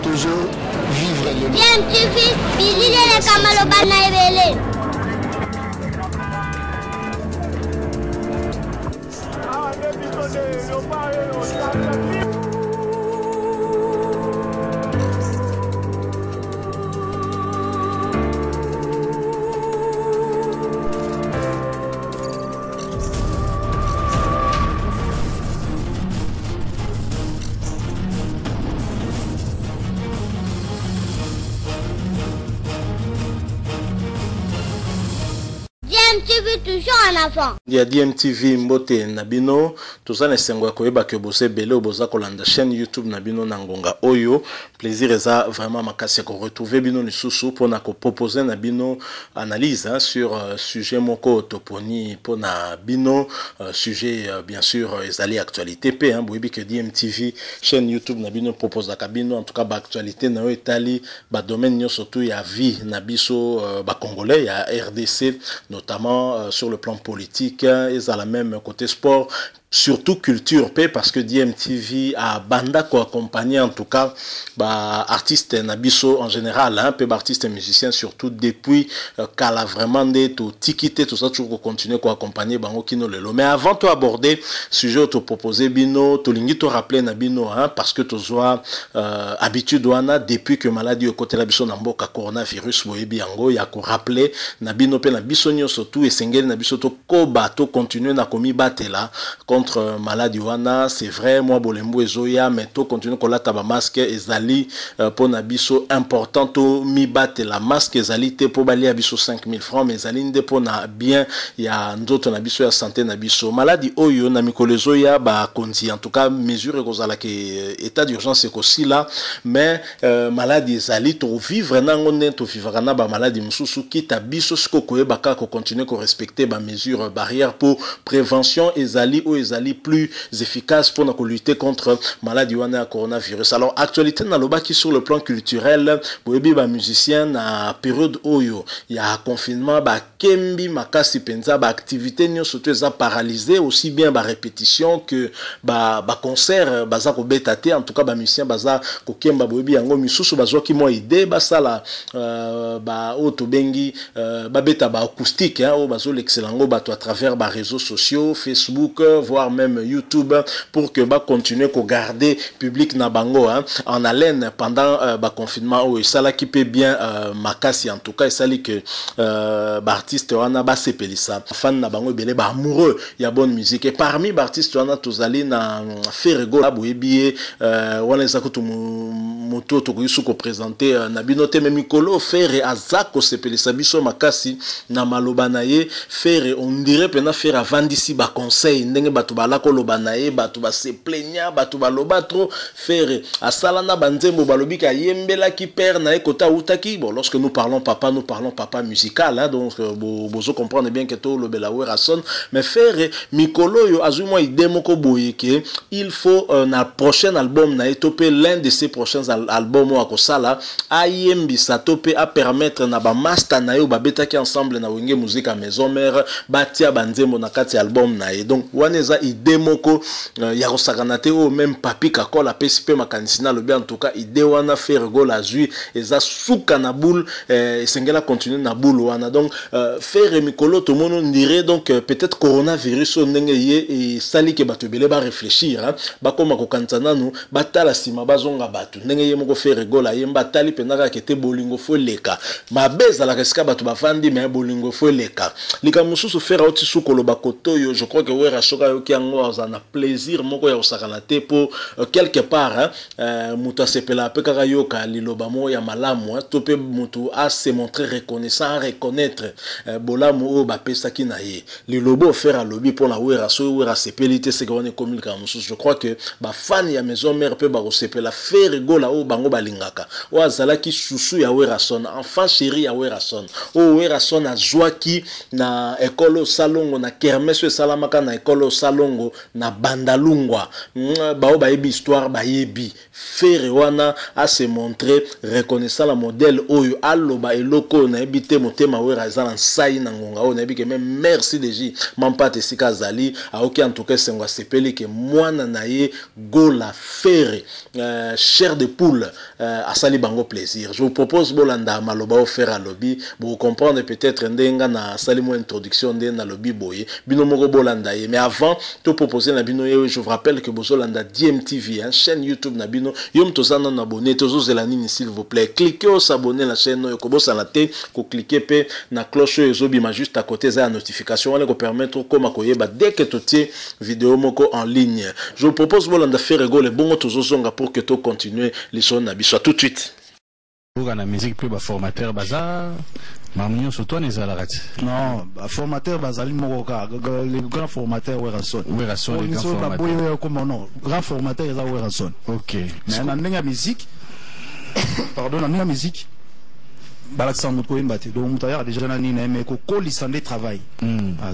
toujours vivre le DMTV, bilile kamalo bana ebele. DMTV toujours en avant. Il y a DMTV Mbote Nabino, tout ça n'esengwa koyeba ke bose bele oboza kolanda chaîne YouTube Nabino Nangonga Oyo. Plaisir eza vraiment makasi ko retrouver bino lisusu pour na ko proposer Nabino analyse sur sujet moko toponi pour na bino sujet bien sûr ezali actualité pe hein boyebi que DMTV chaîne YouTube Nabino propose la cabine en tout cas ba actualité na etali ba domaine nyo surtout ya vie na biso ba congolais ya RDC notamment sur le plan politique et à la même côté sport, surtout culture paix parce que DMTV a banda ko accompagner en tout cas bah artistes nabiso en général hein peu artistes et musiciens surtout depuis kala vraiment de tout tikité tout ça toujours continuer ko accompagner bango kino lelo mais avant de aborder sujet to proposer bino to lingi to rappeler na bino hein parce que to zoa habitude wana depuis que maladie au côté la biso na mboka coronavirus boyebi yango ya ko rappeler na bino pe na biso nyo surtout esengeli na biso to koba to continuer na komi batela contre maladie wana c'est vrai moi bolembo ezoya mais to continue ko lata ba masque ezali pour na biso important to mi battre la masque ezali te pour bali biso 5000 francs mais ezali nde pour na bien ya ndoto na biso ya santé na biso maladie oyo na mikolo ezoya ba konzi en tout cas mesure kozala ke état d'urgence ko si là mais maladie ezali to vivre nango nde to vivre na ba maladie mususu kita biso siko koyeba ka ko continuer ko respecter ba mesure barrière pour prévention ezali ou ezali plus efficace pour nous lutter contre maladie wana coronavirus. Alors actualité na loba qui sur le plan culturel boyebi ba musicien na période oyo ya confinement ba kembi makasi penza ba activité nyo surtout ça paralysé aussi bien ba répétition que ba concert baza ko betate en tout cas ba musicien baza ko kemba boyebi yango misusu bazwa ki mo idée ba sala ba auto bengi ba beta ba acoustique hein o bazo l'excellengo ba à travers ba réseaux sociaux Facebook voire même YouTube pour que ba continuer ko garder public na bango hein en haleine pendant ba confinement ou ça là qui peut bien makasi en tout cas ça li que ba artiste wana ba sepelisa fan na bango belé ba amoureux ya bonne musique et parmi ba artiste wana tozali na Ferrego la boyebi wana za ko moto to yusu ko présenter na binote même mikolo Ferre azako sepelisa biso makasi na maloba na ye Ferre on dirait pena Ferre avant d'ici ba conseil ndenge batu balako loba na ye batu ba se plaignant batu baloba trop Ferre asala na banzembo balobi ka yembela ki père na ekota utaki bon lorsque nous parlons papa musical hein donc bozo comprendre bien que to lobela wera son mais Ferre mikolo yo azui moi idée moko boyeke il faut na prochain album na etopé l'un de ses prochains albums wa kosala ayembi sa topé à permettre na ba master na yo ba betaki ensemble na wenge musique à maison mère batia banzembo na kati album na ye donc waneza idée moko ya kosakanate o même papi kakola PSP makanisina lobi en tout cas idée wana Ferrego la zui eza suka na boule esengela continuer na boule wana donc Ferre mikolo to mono ndirait donc peut-être coronavirus ndenge ye et sali ke bato belé ba réfléchir hein ba koma ko kansana nu batala sima bazonga bato ndenge ye moko Ferrego la yemba tali penaka kete bolingo fo leka mabeza la keska bato bafandi mais bolingo fo leka lika mususu Ferre oti sukolo bakotoyo je crois que wera shoka yo ki ngo za na plaisir moko ya osakana te pour quelque part hein muta sepela pe kaka yoka liloba mo ya malamu hein to pe mutu a se montrer reconnaissant reconnaître bolamu o ba pesa ki na ye lilobo Ferre lobby pour la wera so wera sepelité c'est qu'on est comme mususu je crois que ba fan ya maison mère pe ba sepela Ferrego la o bango balingaka o azala ki susu ya wera son enfant chéri ya wera son o wera son azwaki na ekolo salongo na kermesse salamaka na ekolo salongo na bandalungwa bao bayebi histoire bayebi Ferre wana a se montrer reconnaissant la modèle oyo aloba eloko na ebité motema wera azala sai na ngonga o na ebike même merci deji mampate sika zali aoki en tout cas sengwa sepeli ke mwana na ye gola Ferre chair de poule cool à sali bango plaisir. Je vous propose bolanda maloba faire à lobby pour comprendre peut-être ndenga na sali mo introduction de na lobby boye bino moko bolanda mais avant to proposer na bino je vous rappelle que bozolanda DMTV hein, chaîne YouTube na bino yom tozana na abonner tozozela nini s'il vous plaît cliquez au s'abonner la chaîne yo kobosa na te ko cliquer pe na cloche ezobima juste à côté za notification on ko permettre comme koyeba dès que totie vidéo moko en ligne. Je vous propose bolanda faire rigoler bongo tozozonga pour que to continuer les choses na biso tout de suite. Pour la musique plus formateur bazar Mamignon sur toi les alarats. Non, formateur bazali moroka, les grands formateurs Werason. Werason les grands formateurs. Comment non? Grand formateur ils ont Werason. OK. Mais dans la musique, pardon, dans la musique, balaksa mutko imbate. Donc mutaya déjà na nina mais ko kolisande travail.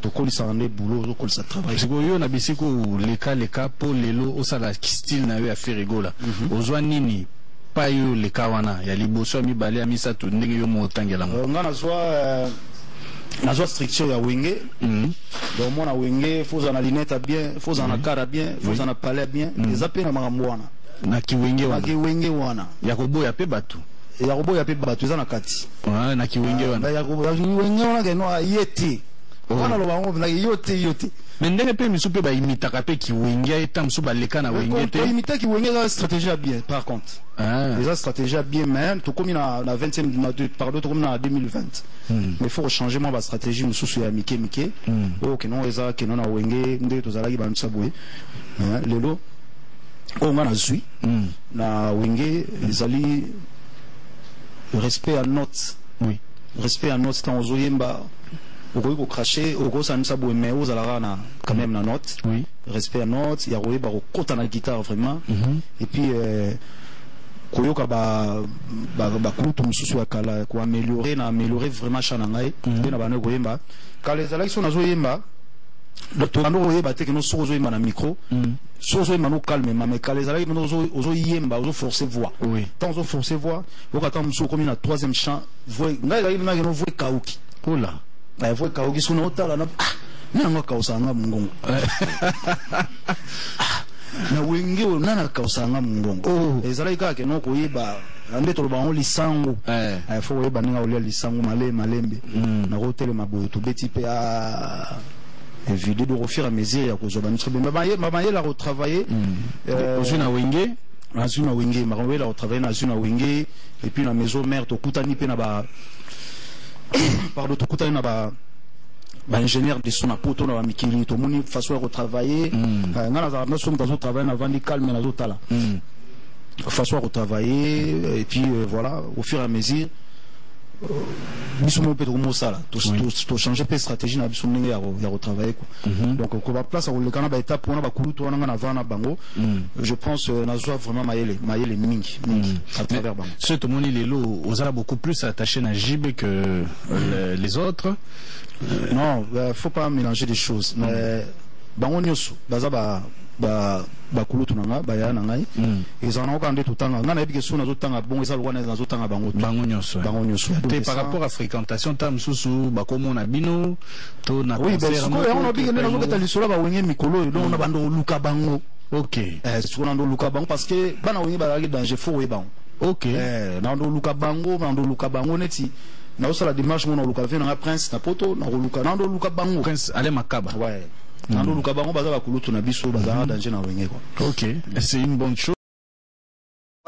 To kolisande boulot, to kolisa travail. C'est que yo na bisiko les cas pour lelo osala style na yo a faire rigola. Ozwa nini? Pas yo le kawana ya liboso mi balé a misa to ndenge yo motangela mo nga na zwa structure ya wenge donc mona wenge faut na lunette bien faut na cara bien faut na palais bien eza pe na makambo wana na kiwenge wana ya koboya pe batu eza na kati na kiwenge wana ya wenge wana ke no yeti wana lo bango na yote mais ndenge pe misu pe ba imitaka pe kiwenge eta misu ba leka na wenge te imita kiwenge za stratégie bien par contre les stratégies bien même tout comme na 20e pardon tout comme na 2020 mais faut changer moi ba stratégie mususu ya mike OK non eza ke non na wenge nde tozalaki ba msaboye lelo ko ngana zui na wenge ezali respect à note respect à note tant ozoyemba au cracher au gros ça nous mais aux alarana quand même la note respect à note il y a roé baro kota na guitare vraiment et puis koyoka ba kutu mususu akala ko améliorer vraiment chanangai na bana koyemba kale zalaki so nazo yemba docteur ando koyeba te que no so yemba na micro so yemba no calme mais kale zalaki no ozo yemba ozo forcer voix tant ozo forcer voix au kata mususu comme na troisième chant voix ngai zalaki na no voix kauki ola na voix kauki so na otala na nanga kausanga mungongo na wenge nana kausanga mungongo ezalaki kaka no koyeba ande toloba on lisango faut koyeba ninga olia lisango malembe na hôtel maboyo to beti pe a vidéo de refaire à mesure ya kozoba notre mabaye la retravailler ozuna wenge azuna wenge mabaye la retravailler na azuna wenge et puis la maison mère to kutani pe na ba pardon to kutani na ba ingénieur de son apoto na mikili to moni façon de retravailler ngana za na somme dans travailler avant de calmer na zotala façon de retravailler et puis voilà au fur et à mesure bisomo peut comme ça to changer pe stratégie na bisomo ndenge ya retravailler quoi donc ko ba place au le kana ba étape on ba kuluto wana na vana bango je pense na zo vraiment mayele mingi à travers bango ce to moni lelo ozala beaucoup plus attaché na JB que les autres. Non, faut pas mélanger des choses mais bango nyoso baza ba kulutu nanga ba ya nangai ezana ko ande tutanga ngana ebike suna zotanga bongo eza lwana na zotanga bango nyoso te par rapport à fréquentation tam susu ba komona bino to na concert oui on a bige na zoketa lisolo ba wenye mikolo donc na bando luka bango OK sukuna ndo luka bango parce que bana wenye ba la danger faut we bango OK na ndo luka bango neti na osala dimanche mona luka vena na prince na poto na luka na ndo luka bango prince ale makaba ouais nando luka bango baza ba kulutu na biso baza danger na wenge quoi OK c'est une bonne chose.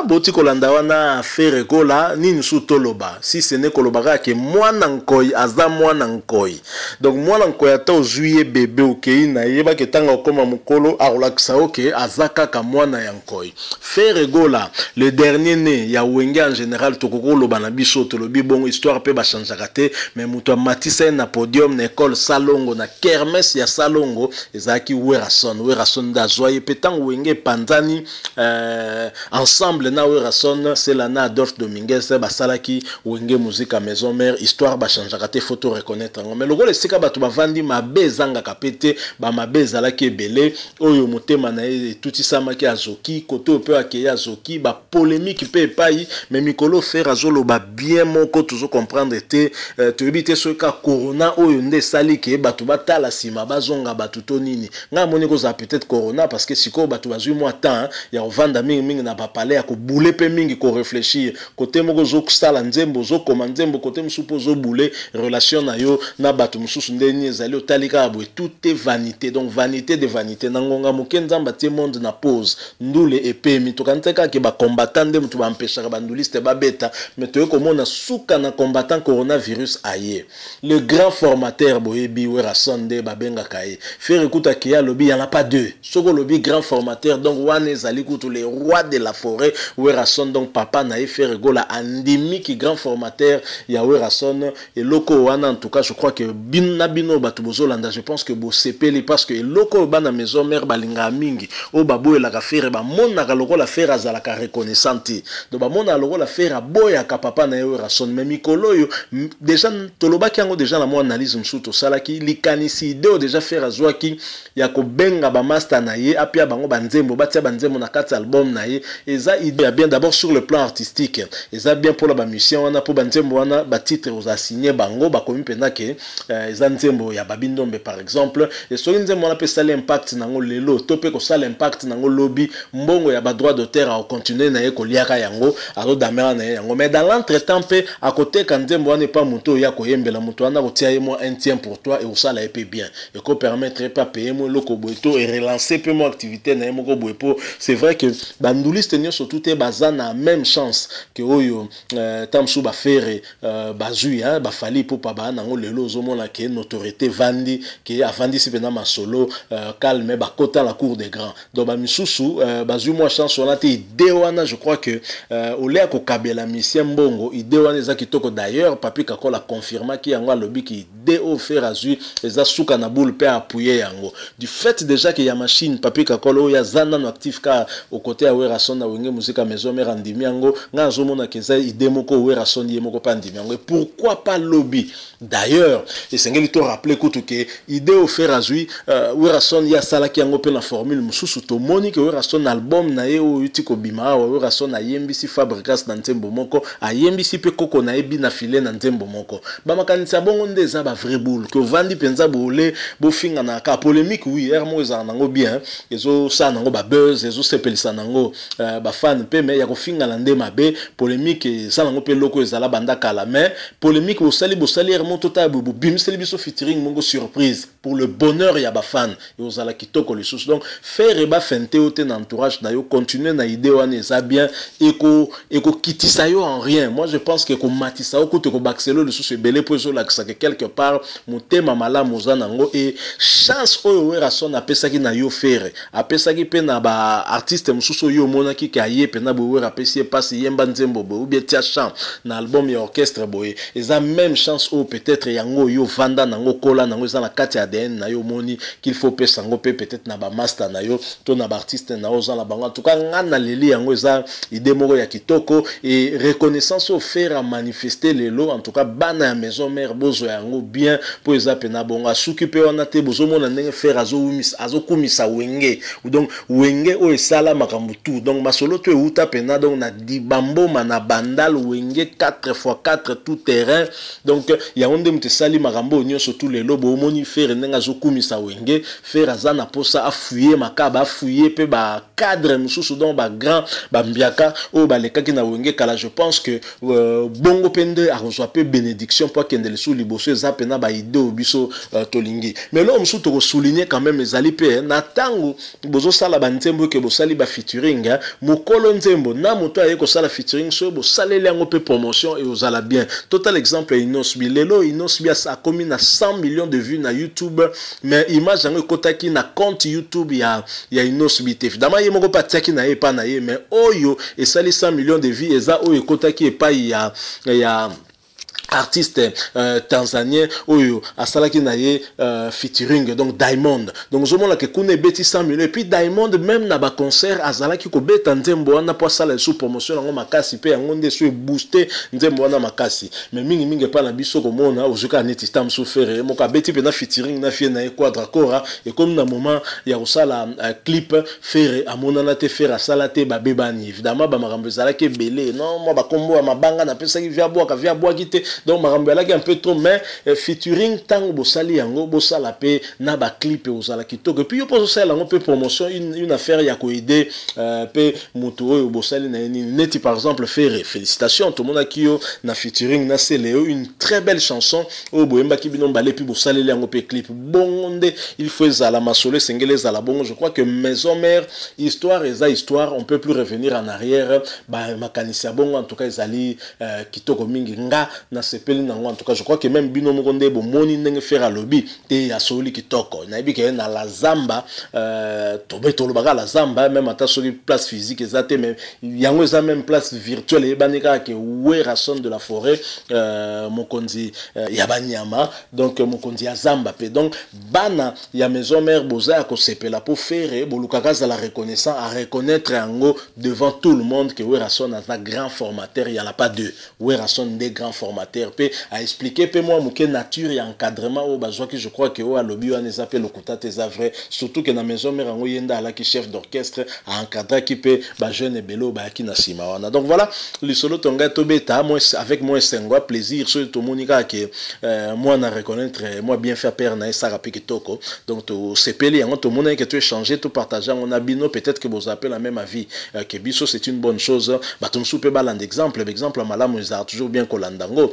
Boti kolanda wana faire kola nini su toloba si ce n'est kolobaka ke mwana nkoi aza mwana nkoi donc mwana nkoi ata ozuye bébé okei na yeba ke tanga okoma mukolo akolakisa oke azaka ka mwana ya nkoi faire kola le dernier né ya wenge en général tokoko loba na biso tolobi bongo histoire pe ba changeaka te mais muto matisa na podium na école Salongo na kermesse ya Salongo ezaki Werason da zoye petang wenge panzani ensemble na Werason c'est la na Adolphe Dominguez basalaki wenge musique à maison mère histoire ba changeaka te photo reconnaître mais logo le sika bato bavandi mabe zanga kapete ba mabe zalaki ebele oyo motema na tuti samaki azoki koto pe akeya azoki ba polémique pe pai mais mikolo faire azolo ba bien moko toujours comprendre te to ebite ce ka corona oyo nde sali ke bato batala sima bazonga bato to nini nga moni ko za peut-être corona parce que siko bato bazui moi temps ya vanda mingi na ba palais ya ko boule pe mingi ko réfléchir côté moko zo kusala nzembo zo koma nzembo côté musupo zo boule relation na yo na bato mususu ndeni ezali otalika abwe tout est vanité donc vanité de vanité nangonga mokenzamba tie monde na pause ndule epemi tokanteka ke ba combattant de mutu ba empêcher ba nduliste ba beta mais to komona suka na combattant coronavirus aye le grand formateur boyebi wera sonde ba benga kae faire écoute ki ya lobby y en a pas deux soko lobby grand formateur donc wane ezali kutu les rois de la forêt werason donc papa na faire gola endémique grand formateur ya werason et loko wana en tout cas je crois que bino batu bozolanda je pense que bo sepeli parce que loko bana maison mère balinga mingi o babo la ka faire ba mona ka loko la faire azala ka reconnaissante donc ba mona loko la faire boya ka papa na werason mais mikolo yo déjà toloba ki yango déjà na mo analyse msuto salaki likanisi ideo déjà faire azwaki ya ko benga ba master na ye apia bango banzembo batia banzembo na kati album na ye eza idée bien d'abord sur le plan artistique eza bien pour la ba musicien wana pour banzembo wana ba titre aux assigné bango ba komi pena ke eza nzembo ya babindombe par exemple et so nzembo wana pe sala impact nango lelo to pe ko sala impact nango lobby mbongo ya ba droit d'auteur a continuer na ye ko liaka yango alo damera na yango mais dans l'entretemps pe à côté quand nzembo wana pas muto ya ko yembela muto wana ko tia ye mo un tien pour toi et au sala epé bien et ko permettre pas payer mo loko boito et relancer peu mon activité na mo ko boepo c'est vrai que banduliste nyo surtout te bazana même chance que oyo tamsu ba faire bazui hein ba fali pour pa ba nango lelo zo mona ke notoriété vandi ke avandi si pena masolo calme ba kota la cour des grands donc ba misusu bazui moi chance on a te idée wana je crois que olea ko kabela misien mbongo idée wana za kitoko d'ailleurs papi kakola confirma ki yango lobi ki idée au faire azui eza suka na boule pe appuyer yango du fait déjà que ya machine papi kakola ya zana no actif ka au côté ya werason na wenge musique maison mère andimi yango nga zomona ke za idée moko werason ye moko pa andimi yango et pourquoi pas lobby d'ailleurs et sengeli to rappeler kutu ke idée au faire azui werason ya sala ki yango pe na formule mususu to moni ke werason album na ye o utiko bima werason na yembisi fabrikas na ntembo moko a yembisi pe koko na ebi na filet na ntembo moko ba makanisa bongo ndeza ba vrai boule que vandi penza bole bo finga na ka polémique oui ermo za nango bien ezo sa nango ba buzz ezo sepelisa nango ba fan pe mais ya ko finga na ndema be polémique sa nango pe loko ezala banda kala mais polémique bo sali ermo tota bo bimseli biso featuring mongo surprise pour le bonheur ya ba fan et ozala kitoko le sous donc faire ba fente ote na entourage na yo continuer na idée wana eza bien eko kitisa yo en rien moi je pense que ko matisa o ko baxelo le sous belé pour zo la que quelque part motema malamu za nango et chance oyo werason apesaki na yo faire apesaki pe na ba artiste mususu yo monaki ka ye pe na bo wera pesi passe yemba nzembo bo ou bien tia chant na album ya orchestre boye eza même chance o peut-être yango yo vanda nango kola nango za na kati ADN na yo moni qu'il faut pesa ngo pe peut-être na ba master na yo to na ba artiste na oza la bango en tout cas ngana leli yango za idée moko ya kitoko et reconnaissance au faire à manifester les lots en tout cas bana ya maison mère bozo yango bien pour eza pena bonga suki pe wana te bozo mona ndenge faire azo kumisa wenge donc wenge o esala makambu tout donc masolo to euta pena donc na dibambo mana bandal wenge 4x4 tout terrain donc ya onde mte sali makambo nyonso tout les lobo moni faire ndenge azo kumisa wenge faire azana posa afuye makaba afuye pe ba cadre mususu donc ba grand ba mbiaka o ba lekaki na wenge kala je pense que bongo pende a reçoit peu bénédiction pour kende le sous liboso za pena ba idée obiso tolingi mais là on mususu to souligner quand même ezali pe na tango bozo sala ba ntembo ke bo sali ba featuring mokolo ntembo na moto aye ko sala featuring so bo saleli yango pe promotion et ozala bien total exemple Inosbi lelo Inosbi a commis na 100 millions de vues na YouTube mais image yango kotaki na compte YouTube ya Inosbi te évidemment ye moko patiaki na ye pa na ye mais oyo et sali 100 millions de vues eza oyo kotaki e pa ya artiste tanzanien oyo asalaki na ye featuring donc Diamond donc je mona que kune beti 100 millions et puis Diamond même na ba concert azalaki ko beta nzembo wana po sala sous promotion ngo makasi pe yango nde so booster nzembo wana makasi mais mingi pa na biso ko mona ozuka neti tam so faire mo ka beti pe na featuring na fie na e quadra cora et comme na moment ya osala clip faire amona na te faire asala te ba bebani évidemment ba makambo zalaki belé non moi ba kombo mabanga na pesa ki via bois kite donc marambela qui un peu trop mais featuring tango bosali yango bosala pe na ba clip ozala kitoko puis yo poso sala yango pe promotion une affaire ya ko aider pe mutu oyo bosali na neti par exemple faire félicitations tout le monde qui yo na featuring na Seleo une très belle chanson o boyemba ki bino balé puis bosali yango pe clip bonde il faut ezala masole sengele ezala bongo. Je crois que maison mère histoire on peut plus revenir en arrière ba makanisi bongo en tout cas ezali kitoko mingi nga na sepeli nango en tout cas je crois que même bino mokonde bo moni ndenge faire lobby te ya soli kitoko na bi ke na la zamba to beto lo la zamba même ata soli place physique ezate mais yango eza même place virtuelle e banika ke Werason de la forêt mokonzi ya banyama donc mokonzi ya zamba pe donc bana ya maison mère boza ko sepela pour faire bolukaka za la reconnaissance à reconnaître yango devant tout le monde que Werason a un grand formateur, il y en a pas deux. Werason des grands formateurs pe a expliqué pe moi muke nature et encadrement au besoin que je crois que au lobby on les appelle le contact est vrai surtout que dans maison mère ngo yenda la qui chef d'orchestre a encadré qui pe ba jeune bello ba ki na sima wana. Donc voilà, le solo tonga to beta moi avec moi c'est un plaisir sur tout monika que moi na reconnaître moi bien fait père na ça rapide kitoko. Donc to sepeli yango to mona que tu échanger tout partager on a bino peut-être que vous appelez la même avis que biso c'est une bonne chose ba to soupe baland exemple malamu ils a toujours bien kolandango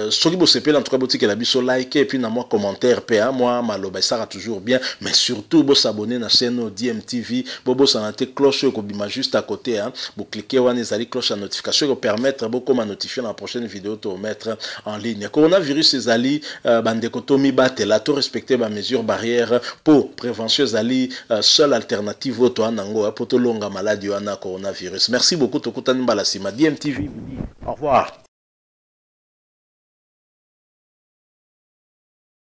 soki bo sepeli en tout cas boti que la biso like et puis na moi commentaire pa moi maloba ça sera toujours bien mais surtout bo s'abonner na chaîne DMTV bo sanate cloche ko bima juste à côté hein bo cliquer wana ezali cloche à notification pour permettre bo comme notifier la prochaine vidéo to mettre en ligne. Coronavirus ezali bandeko to mi batela to respecter ba mesures barrières pour prévention ezali seule alternative au to anango pour to longa maladie wana coronavirus. Merci beaucoup to kutani mbala sima DMTV. Au revoir.